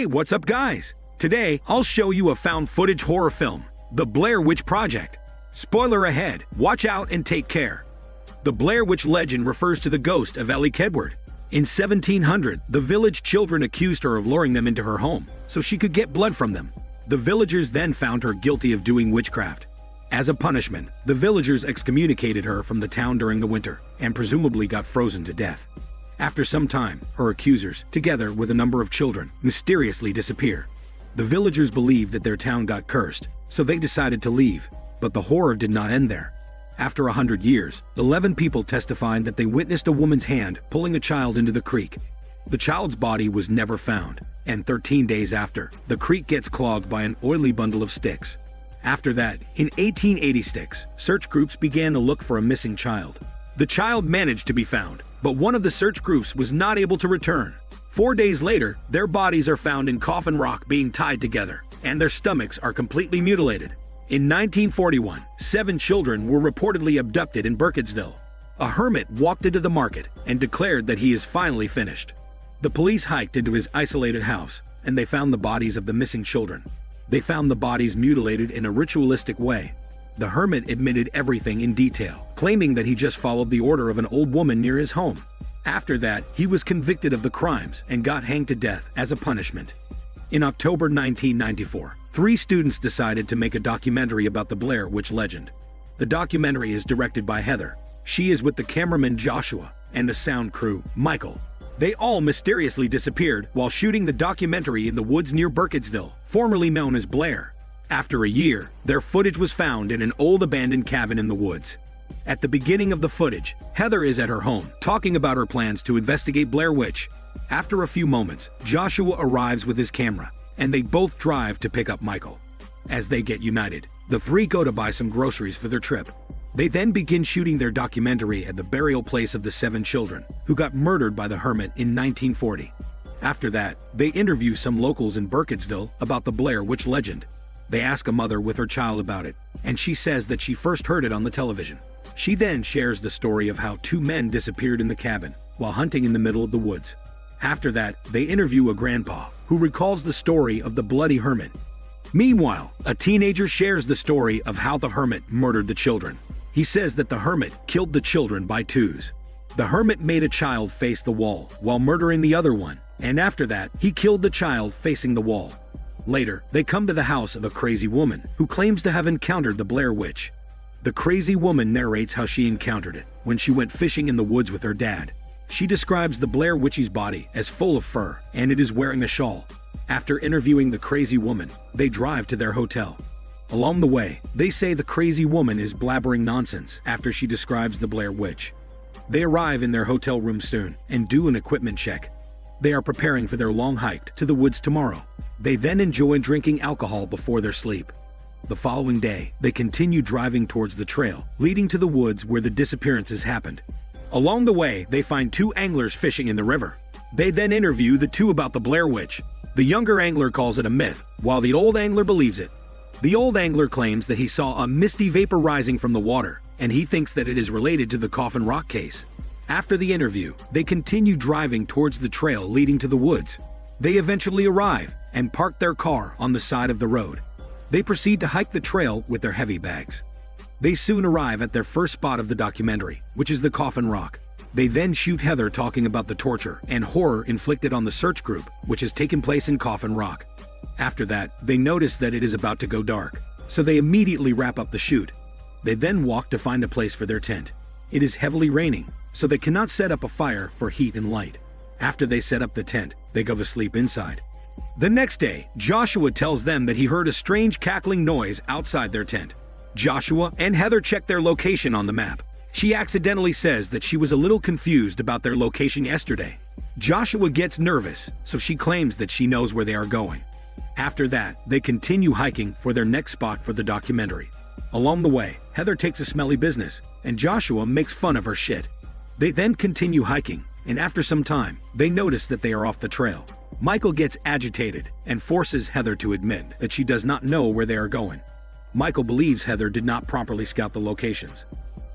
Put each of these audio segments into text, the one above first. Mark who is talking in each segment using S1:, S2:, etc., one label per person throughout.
S1: Hey, what's up guys? Today, I'll show you a found footage horror film, The Blair Witch Project. Spoiler ahead, watch out and take care. The Blair Witch legend refers to the ghost of Ellie Kedward. In 1700, the village children accused her of luring them into her home, so she could get blood from them. The villagers then found her guilty of doing witchcraft. As a punishment, the villagers excommunicated her from the town during the winter, and presumably got frozen to death. After some time, her accusers, together with a number of children, mysteriously disappear. The villagers believed that their town got cursed, so they decided to leave, but the horror did not end there. After 100 years, 11 people testified that they witnessed a woman's hand pulling a child into the creek. The child's body was never found, and 13 days after, the creek gets clogged by an oily bundle of sticks. After that, in 1886, search groups began to look for a missing child. The child managed to be found, but one of the search groups was not able to return. 4 days later, their bodies are found in coffin rock being tied together, and their stomachs are completely mutilated. In 1941, 7 children were reportedly abducted in Burkittsville. A hermit walked into the market and declared that he is finally finished. The police hiked into his isolated house, and they found the bodies of the missing children. They found the bodies mutilated in a ritualistic way. The hermit admitted everything in detail, claiming that he just followed the order of an old woman near his home. After that, he was convicted of the crimes and got hanged to death as a punishment. In October 1994, 3 students decided to make a documentary about the Blair Witch legend. The documentary is directed by Heather. She is with the cameraman Joshua and the sound crew, Michael. They all mysteriously disappeared while shooting the documentary in the woods near Burkittsville, formerly known as Blair. After a year, their footage was found in an old abandoned cabin in the woods. At the beginning of the footage, Heather is at her home, talking about her plans to investigate Blair Witch. After a few moments, Joshua arrives with his camera, and they both drive to pick up Michael. As they get united, the 3 go to buy some groceries for their trip. They then begin shooting their documentary at the burial place of the 7 children, who got murdered by the hermit in 1940. After that, they interview some locals in Burkittsville about the Blair Witch legend. They ask a mother with her child about it, and she says that she first heard it on the television. She then shares the story of how 2 men disappeared in the cabin while hunting in the middle of the woods. After that, they interview a grandpa who recalls the story of the bloody hermit. Meanwhile, a teenager shares the story of how the hermit murdered the children. He says that the hermit killed the children by twos. The hermit made a child face the wall while murdering the other one, and after that, he killed the child facing the wall. Later, they come to the house of a crazy woman who claims to have encountered the Blair Witch. The crazy woman narrates how she encountered it when she went fishing in the woods with her dad. She describes the Blair Witch's body as full of fur, and it is wearing a shawl. After interviewing the crazy woman, they drive to their hotel. Along the way, they say the crazy woman is blabbering nonsense after she describes the Blair Witch. They arrive in their hotel room soon and do an equipment check. They are preparing for their long hike to the woods tomorrow. They then enjoy drinking alcohol before their sleep. The following day, they continue driving towards the trail, leading to the woods where the disappearances happened. Along the way, they find 2 anglers fishing in the river. They then interview the 2 about the Blair Witch. The younger angler calls it a myth, while the old angler believes it. The old angler claims that he saw a misty vapor rising from the water, and he thinks that it is related to the Coffin Rock case. After the interview, they continue driving towards the trail leading to the woods. They eventually arrive and park their car on the side of the road. They proceed to hike the trail with their heavy bags. They soon arrive at their first spot of the documentary, which is the Coffin Rock. They then shoot Heather talking about the torture and horror inflicted on the search group, which has taken place in Coffin Rock. After that, they notice that it is about to go dark, so they immediately wrap up the shoot. They then walk to find a place for their tent. It is heavily raining, so they cannot set up a fire for heat and light. After they set up the tent, they go to sleep inside. The next day, Joshua tells them that he heard a strange cackling noise outside their tent. Joshua and Heather check their location on the map. She accidentally says that she was a little confused about their location yesterday. Joshua gets nervous, so she claims that she knows where they are going. After that, they continue hiking for their next spot for the documentary. Along the way, Heather takes a smelly business, and Joshua makes fun of her shit. They then continue hiking, and after some time, they notice that they are off the trail. Michael gets agitated and forces Heather to admit that she does not know where they are going. Michael believes Heather did not properly scout the locations.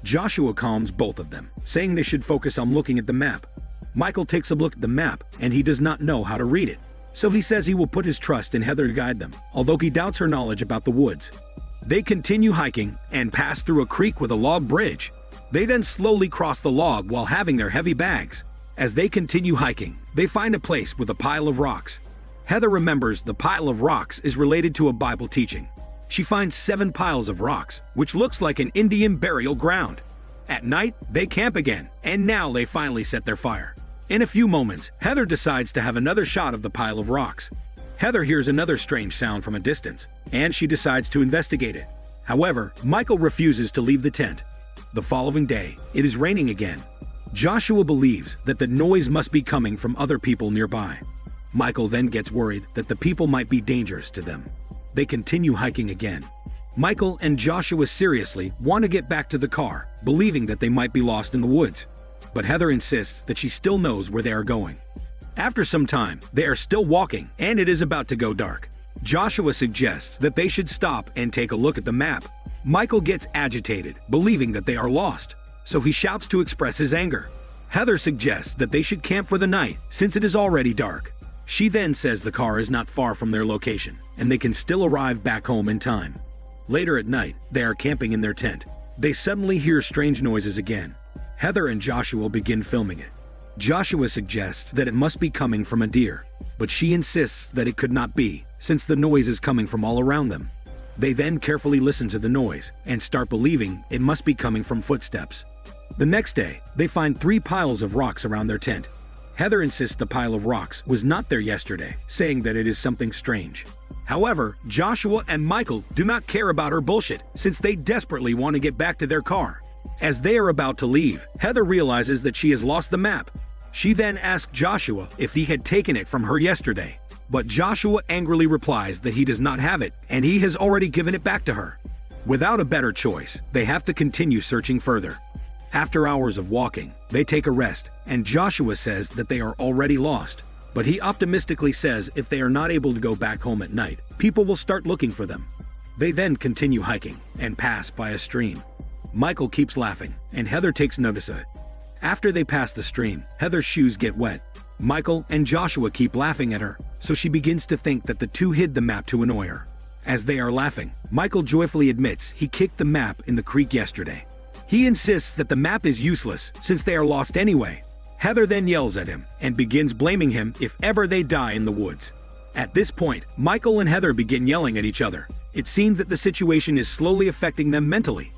S1: Joshua calms both of them, saying they should focus on looking at the map. Michael takes a look at the map, and he does not know how to read it. so he says he will put his trust in Heather to guide them, although he doubts her knowledge about the woods. They continue hiking and pass through a creek with a log bridge. They then slowly cross the log while having their heavy bags. As they continue hiking, they find a place with a pile of rocks. Heather remembers the pile of rocks is related to a Bible teaching. She finds 7 piles of rocks, which looks like an Indian burial ground. At night, they camp again, and now they finally set their fire. In a few moments, Heather decides to have another shot of the pile of rocks. Heather hears another strange sound from a distance, and she decides to investigate it. However, Michael refuses to leave the tent. The following day, it is raining again. Joshua believes that the noise must be coming from other people nearby. Michael then gets worried that the people might be dangerous to them. They continue hiking again. Michael and Joshua seriously want to get back to the car, believing that they might be lost in the woods. But Heather insists that she still knows where they are going. After some time, they are still walking, and it is about to go dark. Joshua suggests that they should stop and take a look at the map. Michael gets agitated, believing that they are lost, so he shouts to express his anger. Heather suggests that they should camp for the night, since it is already dark. She then says the car is not far from their location, and they can still arrive back home in time. Later at night, they are camping in their tent. They suddenly hear strange noises again. Heather and Joshua begin filming it. Joshua suggests that it must be coming from a deer, but she insists that it could not be, since the noise is coming from all around them. They then carefully listen to the noise and start believing it must be coming from footsteps. The next day, they find 3 piles of rocks around their tent. Heather insists the pile of rocks was not there yesterday, saying that it is something strange. However, Joshua and Michael do not care about her bullshit, since they desperately want to get back to their car. As they are about to leave, Heather realizes that she has lost the map. She then asks Joshua if he had taken it from her yesterday, but Joshua angrily replies that he does not have it, and he has already given it back to her. Without a better choice, they have to continue searching further. After hours of walking, they take a rest, and Joshua says that they are already lost. But he optimistically says if they are not able to go back home at night, people will start looking for them. They then continue hiking and pass by a stream. Michael keeps laughing, and Heather takes notice of it. After they pass the stream, Heather's shoes get wet. Michael and Joshua keep laughing at her, so she begins to think that the two hid the map to annoy her. As they are laughing, Michael joyfully admits he kicked the map in the creek yesterday. He insists that the map is useless since they are lost anyway. Heather then yells at him and begins blaming him if ever they die in the woods. At this point, Michael and Heather begin yelling at each other. It seems that the situation is slowly affecting them mentally.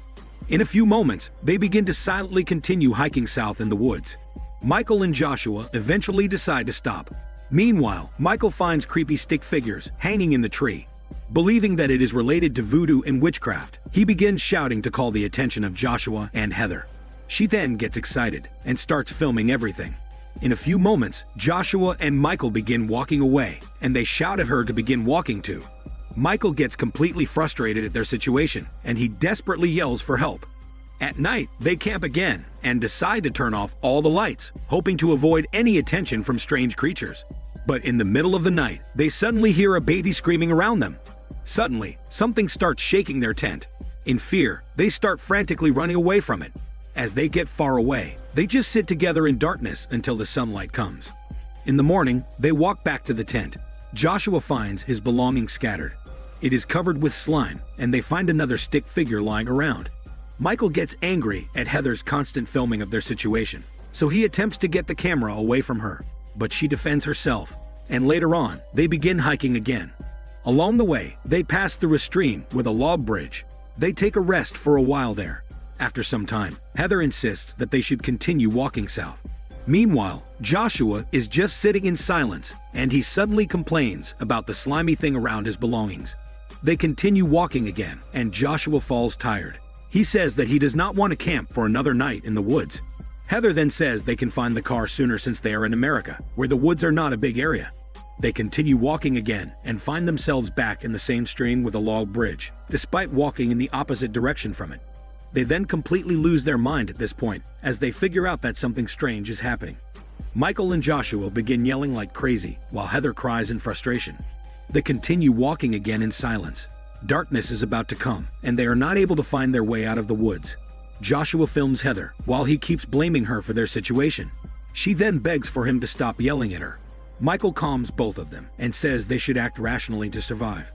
S1: In a few moments, they begin to silently continue hiking south in the woods. Michael and Joshua eventually decide to stop. Meanwhile, Michael finds creepy stick figures hanging in the tree. Believing that it is related to voodoo and witchcraft, he begins shouting to call the attention of Joshua and Heather. She then gets excited and starts filming everything. In a few moments, Joshua and Michael begin walking away, and they shout at her to begin walking too. Michael gets completely frustrated at their situation, and he desperately yells for help. At night, they camp again and decide to turn off all the lights, hoping to avoid any attention from strange creatures. But in the middle of the night, they suddenly hear a baby screaming around them. Suddenly, something starts shaking their tent. In fear, they start frantically running away from it. As they get far away, they just sit together in darkness until the sunlight comes. In the morning, they walk back to the tent. Joshua finds his belongings scattered. It is covered with slime, and they find another stick figure lying around. Michael gets angry at Heather's constant filming of their situation, so he attempts to get the camera away from her, but she defends herself, and later on, they begin hiking again. Along the way, they pass through a stream with a log bridge. They take a rest for a while there. After some time, Heather insists that they should continue walking south. Meanwhile, Joshua is just sitting in silence, and he suddenly complains about the slimy thing around his belongings. They continue walking again, and Joshua falls tired. He says that he does not want to camp for another night in the woods. Heather then says they can find the car sooner since they are in America, where the woods are not a big area. They continue walking again and find themselves back in the same stream with a log bridge, despite walking in the opposite direction from it. They then completely lose their mind at this point, as they figure out that something strange is happening. Michael and Joshua begin yelling like crazy, while Heather cries in frustration. They continue walking again in silence. Darkness is about to come, and they are not able to find their way out of the woods. Joshua films Heather, while he keeps blaming her for their situation. She then begs for him to stop yelling at her. Michael calms both of them and says they should act rationally to survive.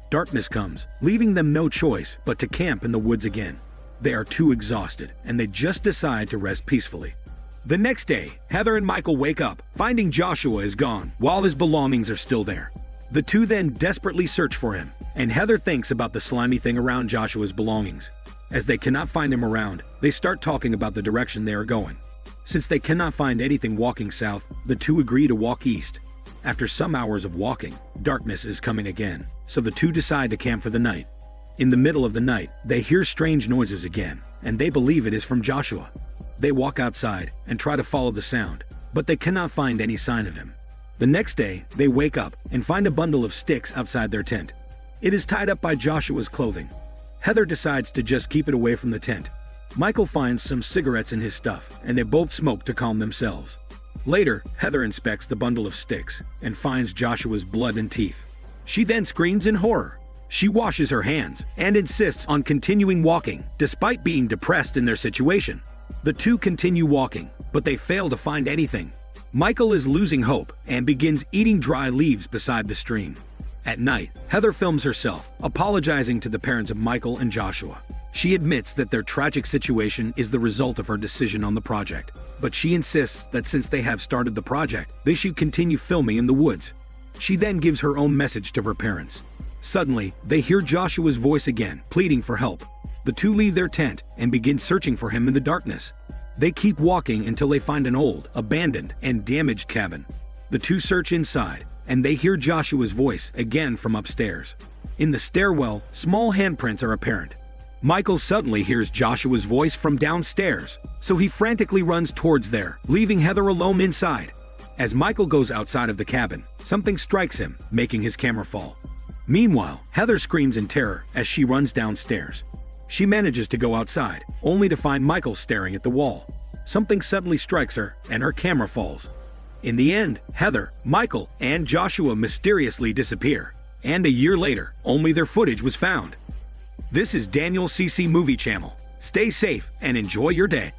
S1: Darkness comes, leaving them no choice but to camp in the woods again. They are too exhausted, and they just decide to rest peacefully. The next day, Heather and Michael wake up, finding Joshua is gone, while his belongings are still there. The two then desperately search for him, and Heather thinks about the slimy thing around Joshua's belongings. As they cannot find him around, they start talking about the direction they are going. Since they cannot find anything walking south, the two agree to walk east. After some hours of walking, darkness is coming again, so the two decide to camp for the night. In the middle of the night, they hear strange noises again, and they believe it is from Joshua. They walk outside and try to follow the sound, but they cannot find any sign of him. The next day, they wake up and find a bundle of sticks outside their tent. It is tied up by Joshua's clothing. Heather decides to just keep it away from the tent. Michael finds some cigarettes in his stuff, and they both smoke to calm themselves. Later, Heather inspects the bundle of sticks and finds Joshua's blood and teeth. She then screams in horror. She washes her hands and insists on continuing walking, despite being depressed in their situation. The two continue walking, but they fail to find anything. Michael is losing hope and begins eating dry leaves beside the stream. At night, Heather films herself, apologizing to the parents of Michael and Joshua. She admits that their tragic situation is the result of her decision on the project, but she insists that since they have started the project, they should continue filming in the woods. She then gives her own message to her parents. Suddenly, they hear Joshua's voice again, pleading for help. The two leave their tent and begin searching for him in the darkness. They keep walking until they find an old, abandoned, and damaged cabin. The two search inside, and they hear Joshua's voice again from upstairs. In the stairwell, small handprints are apparent. Michael suddenly hears Joshua's voice from downstairs, so he frantically runs towards there, leaving Heather alone inside. As Michael goes outside of the cabin, something strikes him, making his camera fall. Meanwhile, Heather screams in terror as she runs downstairs. She manages to go outside, only to find Michael staring at the wall. Something suddenly strikes her, and her camera falls. In the end, Heather, Michael, and Joshua mysteriously disappear, and a year later, only their footage was found. This is Daniel CC Movie Channel. Stay safe and enjoy your day.